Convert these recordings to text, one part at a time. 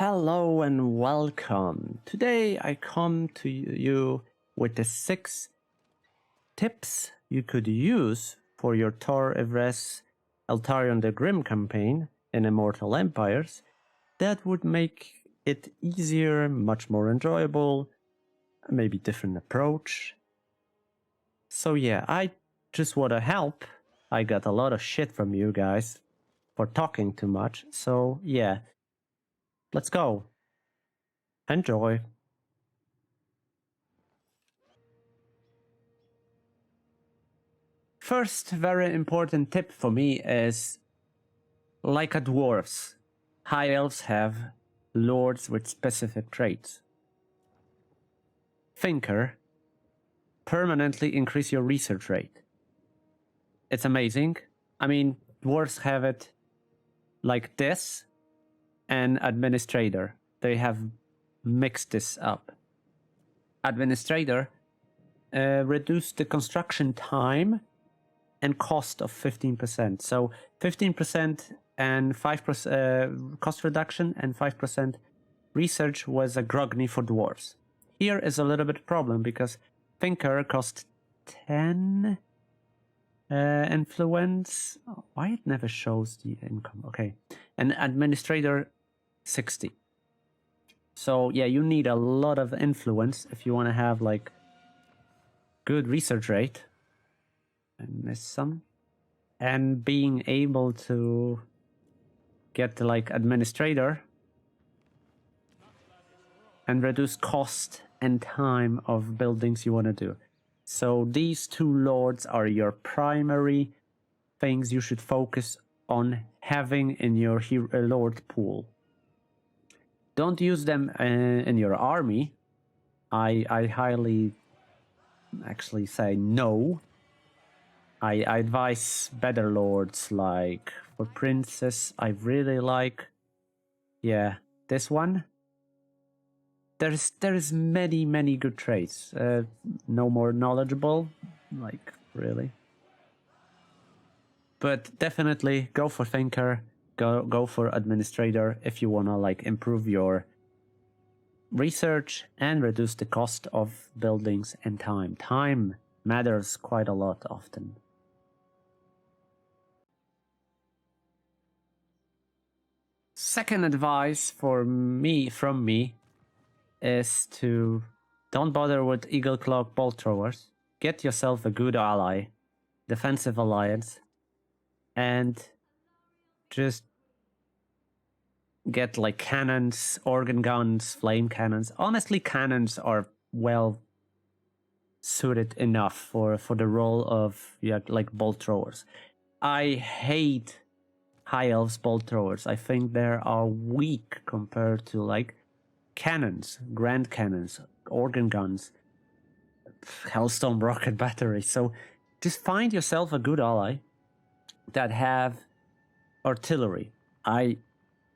Hello and welcome. Today I come to you with the 6 tips you could use for your Tor Evres Eltharion the Grim campaign in Immortal Empires that would make it easier, much more enjoyable, maybe different approach. So yeah, I just want to help. I got a lot of shit from you guys for talking too much, so yeah. Let's go. Enjoy. First very important tip for me is, like a dwarves, high elves have lords with specific traits. Thinker, permanently increase your research rate. It's amazing. I mean, dwarves have it like this, and administrator. They have mixed this up. Administrator reduced the construction time and cost of 15%. So 15% and 5% cost reduction and 5% research was a grogny for dwarves. Here is a little bit problem because Thinker cost 10 influence. Oh, why it never shows the income? Okay, and administrator 60. So yeah, you need a lot of influence if you want to have like good research rate. I missed some. And being able to get like administrator and reduce cost and time of buildings you want to do. So these two lords are your primary things you should focus on having in your lord pool. Don't use them in your army. I highly actually say no. I advise better lords, like for princess I really like, yeah, this one. There's many good traits. No more knowledgeable, like really. But definitely go for Thinker, go for Administrator if you wanna like improve your research and reduce the cost of buildings and time. Time matters quite a lot often. Second advice from me is to don't bother with Eagle Claw bolt throwers. Get yourself a good ally, defensive alliance, and just get like cannons, organ guns, flame cannons. Honestly, cannons are well suited enough for the role of like bolt throwers. I hate high elves bolt throwers. I think they are weak compared to like cannons, grand cannons, organ guns, Hellstone rocket batteries. So just find yourself a good ally that have artillery. I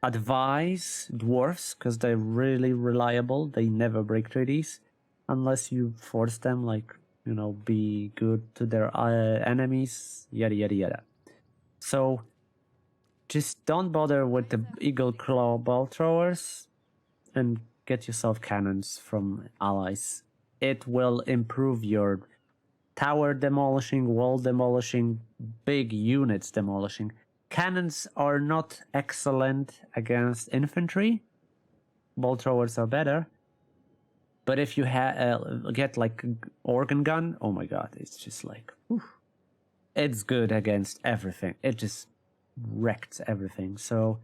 advise dwarves because they're really reliable. They never break treaties unless you force them, like, you know, be good to their enemies, yada yada yada. So just don't bother with the Eagle Claw bolt throwers and get yourself cannons from allies. It will improve your tower demolishing, wall demolishing, big units demolishing. Cannons are not excellent against infantry. Bolt throwers are better. But if you get like organ gun, oh my god, it's just like, whew. It's good against everything. It just wrecked everything. So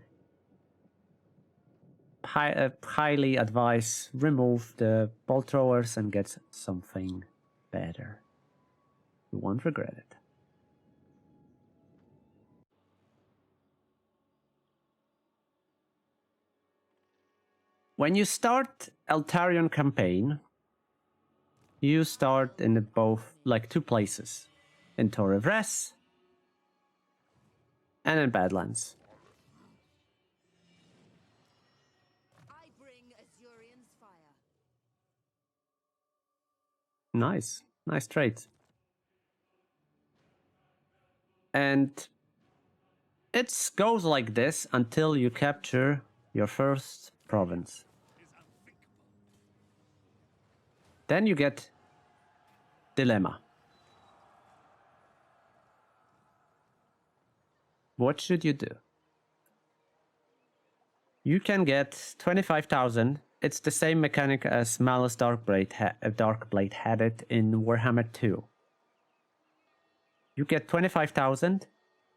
highly advise remove the bolt throwers and get something better. You won't regret it. When you start Altarian campaign, you start in both like 2 places, in Tor Evres and in Badlands. Nice trait. And it goes like this until you capture your first province. Then you get dilemma. What should you do? You can get 25,000. It's the same mechanic as Malice Darkblade had it in Warhammer 2. You get 25,000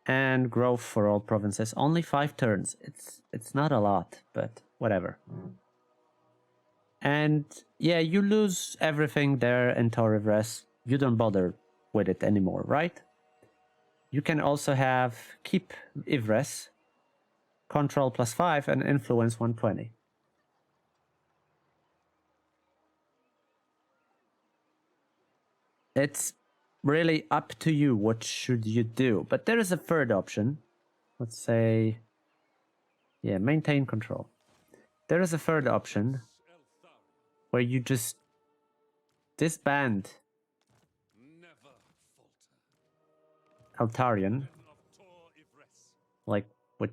and growth for all provinces. Only 5 turns. It's not a lot, but whatever. And yeah, you lose everything there in Torivres. You don't bother with it anymore, right? You can also have keep Ivres, control +5 and influence 120. It's really up to you what should you do, but there is a third option. Let's say, yeah, maintain control. There is a third option where you just disband Altarian, like with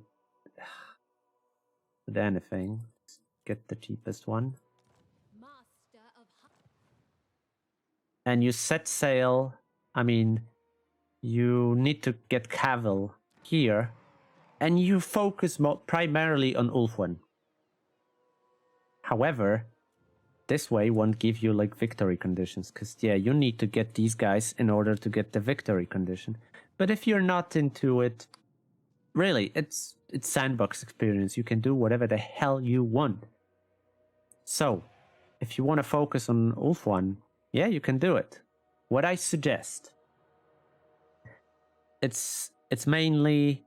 anything. Get the cheapest one. And you set sail. I mean, you need to get Cavill here, and you focus primarily on Ulthuan. However, this way won't give you like victory conditions, because yeah, you need to get these guys in order to get the victory condition. But if you're not into it, really, it's sandbox experience. You can do whatever the hell you want. So, if you want to focus on Ulthuan, yeah, you can do it. What I suggest, it's mainly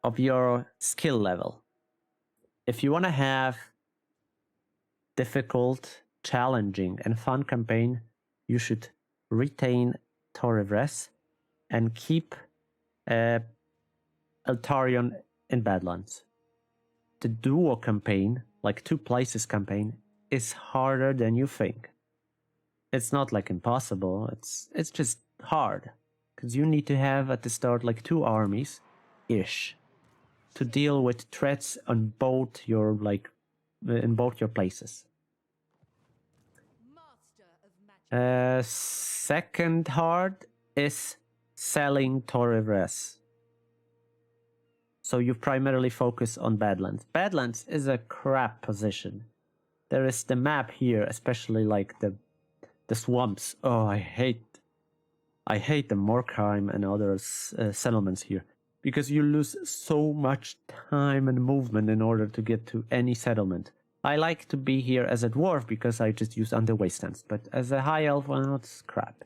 of your skill level. If you want to have difficult, challenging, and fun campaign, you should retain Torivres and keep Eltharion in Badlands. The duo campaign, like 2 places campaign, is harder than you think. It's not like impossible, it's just hard. Because you need to have at the start like 2 armies-ish to deal with threats on both your in both your places. Second hard is selling Torivres. So you primarily focus on Badlands. Badlands is a crap position. There is the map here, especially like the swamps. Oh, I hate the Morkheim and other settlements here, because you lose so much time and movement in order to get to any settlement. I like to be here as a dwarf because I just use underway stance, but as a high elf, well, it's crap.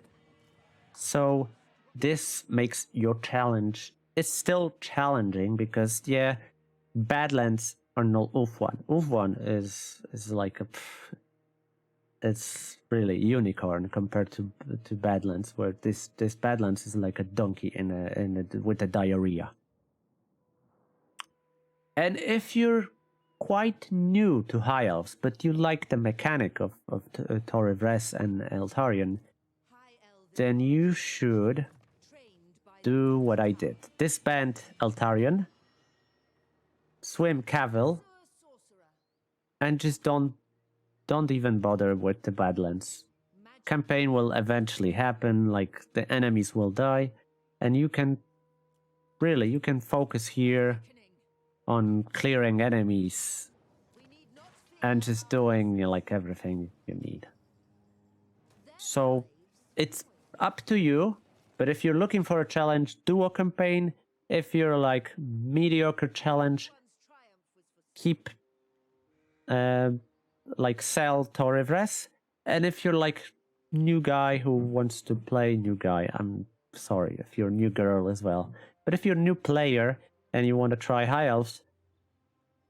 So this makes your challenge, it's still challenging because yeah, Badlands are not Ulthuan. Ulthuan is like it's really unicorn compared to Badlands, where this Badlands is like a donkey with a diarrhea. And if you're quite new to High Elves, but you like the mechanic of Torivres and Eltharion, then you should do what I did. Disband Eltharion, swim Cavill, and just don't even bother with the Badlands. Campaign will eventually happen, like the enemies will die, and you can focus here on clearing enemies and just doing like everything you need. So it's up to you, but if you're looking for a challenge, do a campaign. If you're like mediocre challenge, keep like sell Torivres. And if you're like new guy who wants to play new guy, I'm sorry if you're new girl as well. But if you're a new player and you want to try High Elves,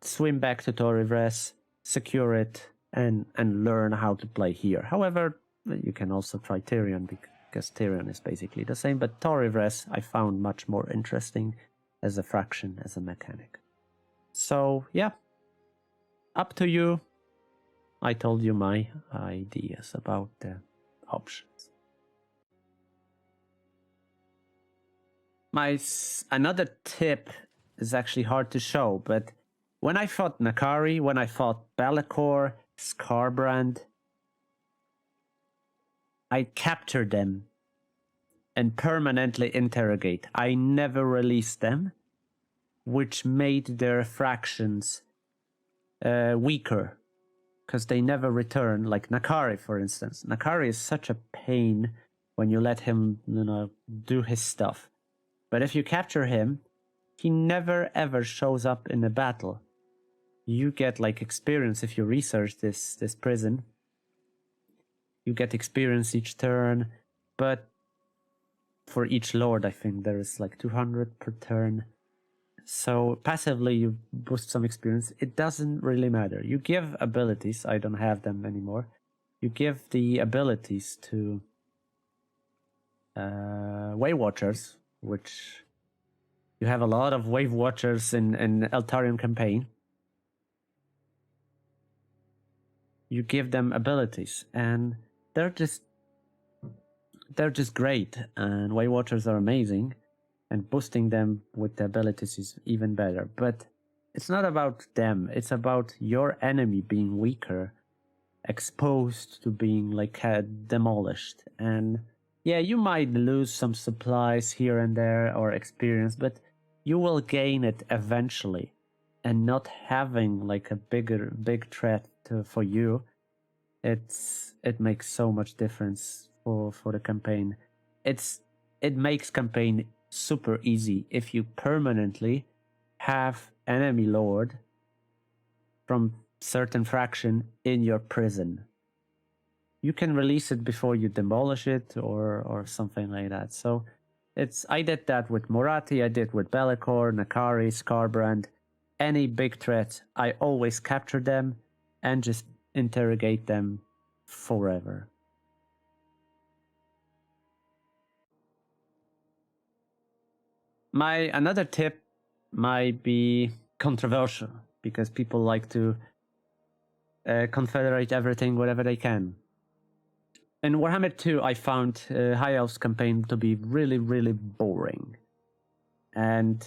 swim back to Torivres, secure it, and learn how to play here. However, you can also try Tyrion, because Tyrion is basically the same, but Torivres I found much more interesting as a fraction, as a mechanic. So yeah, up to you. I told you my ideas about the options. Another tip is actually hard to show, but when I fought Nakari, when I fought Be'lakor, Skarbrand, I captured them and permanently interrogate. I never released them, which made their fractions weaker, because they never return. Like Nakari, for instance. Nakari is such a pain when you let him, do his stuff. But if you capture him, he never ever shows up in a battle. You get like experience if you research this prison. You get experience each turn, but for each lord, I think there is like 200 per turn. So passively you boost some experience. It doesn't really matter. You give abilities. I don't have them anymore. You give the abilities to Wave Watchers, which you have a lot of Wave Watchers in Eltharion campaign. You give them abilities, and they're just great. And Wave Watchers are amazing, and boosting them with the abilities is even better. But it's not about them. It's about your enemy being weaker, exposed to being like demolished. And yeah, you might lose some supplies here and there or experience, but you will gain it eventually. And not having like a big threat for you, it makes so much difference for the campaign. It makes campaign super easy if you permanently have enemy lord from certain fraction in your prison. You can release it before you demolish it or something like that. So I did that with Morathi, I did with Be'lakor, Nakari, Skarbrand. Any big threat, I always capture them and just interrogate them forever. Another tip might be controversial, because people like to confederate everything wherever they can. In Warhammer 2, I found High Elf's campaign to be really, really boring. And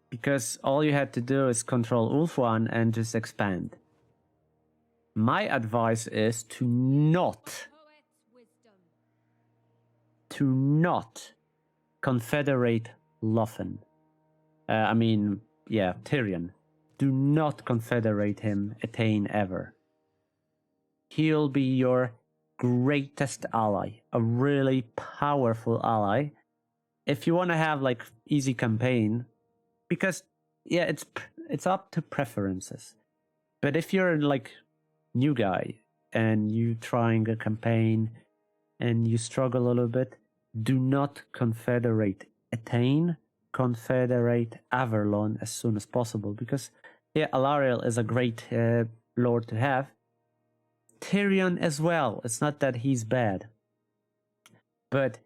because all you had to do is control Ulthuan and just expand. My advice is to not confederate Lothan. Tyrion. Do not confederate him, Etain, ever. He'll be your greatest ally, a really powerful ally. If you want to have like easy campaign, because yeah, it's up to preferences. But if you're like new guy and you trying a campaign and you struggle a little bit, do not confederate Etain, confederate Averlon as soon as possible, because yeah, Alariel is a great lord to have. Tyrion as well. It's not that he's bad, but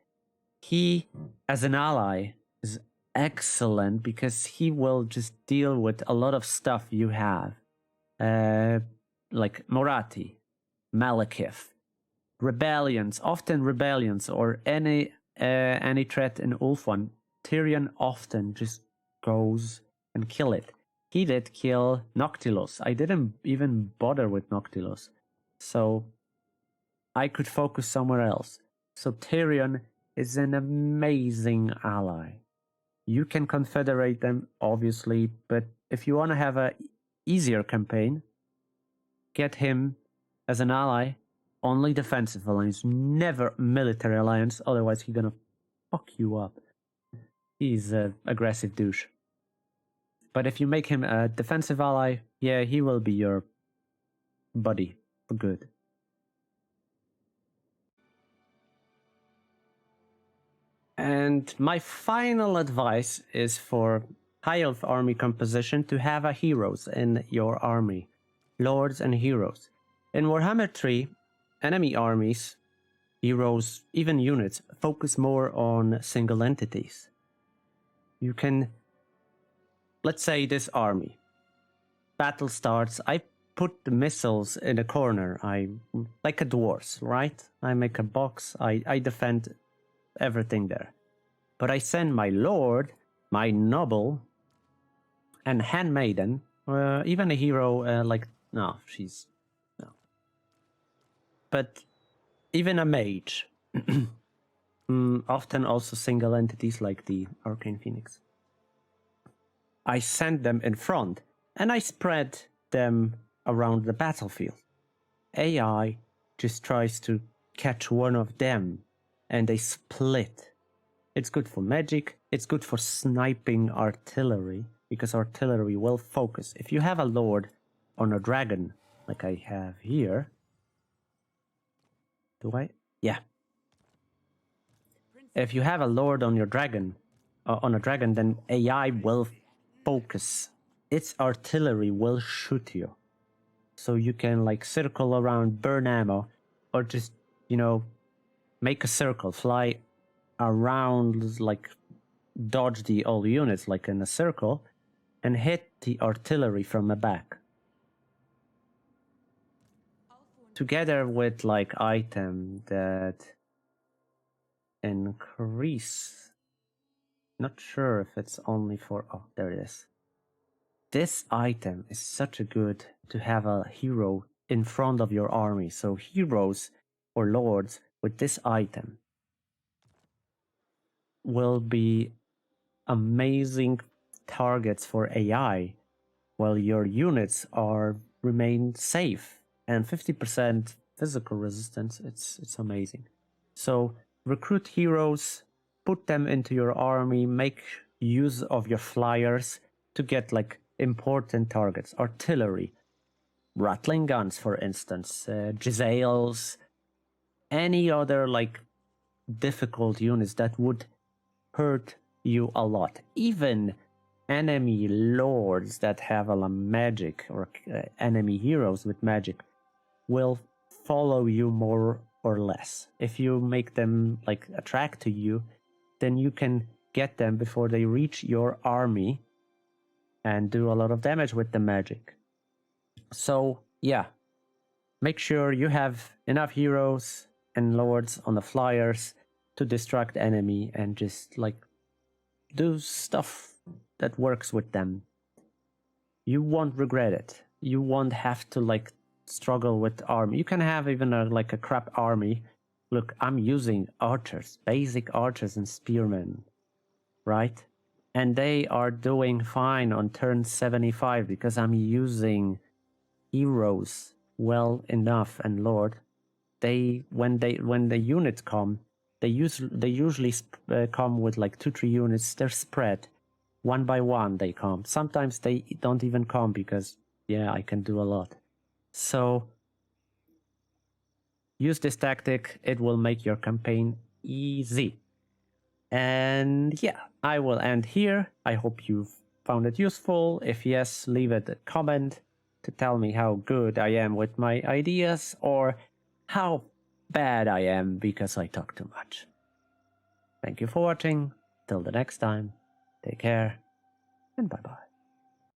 he as an ally is excellent because he will just deal with a lot of stuff you have, like Morathi, Malekith, rebellions, or any threat in Ulthuan. Tyrion often just goes and kill it. He did kill Noctilos. I didn't even bother with Noctilos, so I could focus somewhere else. So Tyrion is an amazing ally. You can confederate them, obviously, but if you want to have a easier campaign, get him as an ally. Only defensive alliance, never military alliance, otherwise he's gonna fuck you up. He's an aggressive douche. But if you make him a defensive ally, yeah, he will be your buddy for good. And my final advice is for High Elf army composition to have a heroes in your army. Lords and heroes. In Warhammer 3, enemy armies, heroes, even units, focus more on single entities. You can, let's say this army. Battle starts, I put the missiles in a corner. Like a dwarves, right? I make a box, I defend everything there. But I send my lord, my noble, and handmaiden Even a hero like... No, she's... No. But even a mage. Often also single entities like the Arcane Phoenix. I send them in front, and I spread them around the battlefield. AI just tries to catch one of them, and they split. It's good for magic, it's good for sniping artillery, because artillery will focus. If you have a lord on a dragon, like I have here... Do I? Yeah. If you have a lord on your dragon, then AI will focus. Its artillery will shoot you. So you can like circle around, burn ammo, or just, you know, make a circle, fly around, like dodge the all units like in a circle, and hit the artillery from the back. Together with like item that increase. Not sure if it's only for... Oh, there it is. This item is such a good to have a hero in front of your army. So heroes or lords with this item will be amazing targets for AI, while your units remain safe and 50% physical resistance. It's amazing. So recruit heroes, put them into your army, make use of your flyers to get like important targets, artillery, rattling guns, for instance, Giselles, any other like difficult units that would hurt you a lot. Even enemy lords that have a magic, or enemy heroes with magic, will follow you more or less. If you make them like attract to you, then you can get them before they reach your army and do a lot of damage with the magic. So yeah, make sure you have enough heroes and lords on the flyers to distract enemy and just like do stuff that works with them. You won't regret it. You won't have to like struggle with army. You can have even like a crap army. Look, I'm using archers, basic archers and spearmen, right? And they are doing fine on turn 75 because I'm using heroes well enough. And Lord, when the units come, they usually come with like 2-3 units. They're spread one by one. They come. Sometimes they don't even come because yeah, I can do a lot. So use this tactic. It will make your campaign easy. And yeah, I will end here. I hope you've found it useful. If yes, leave it a comment to tell me how good I am with my ideas or how bad I am because I talk too much. Thank you for watching. Till the next time, take care and bye-bye.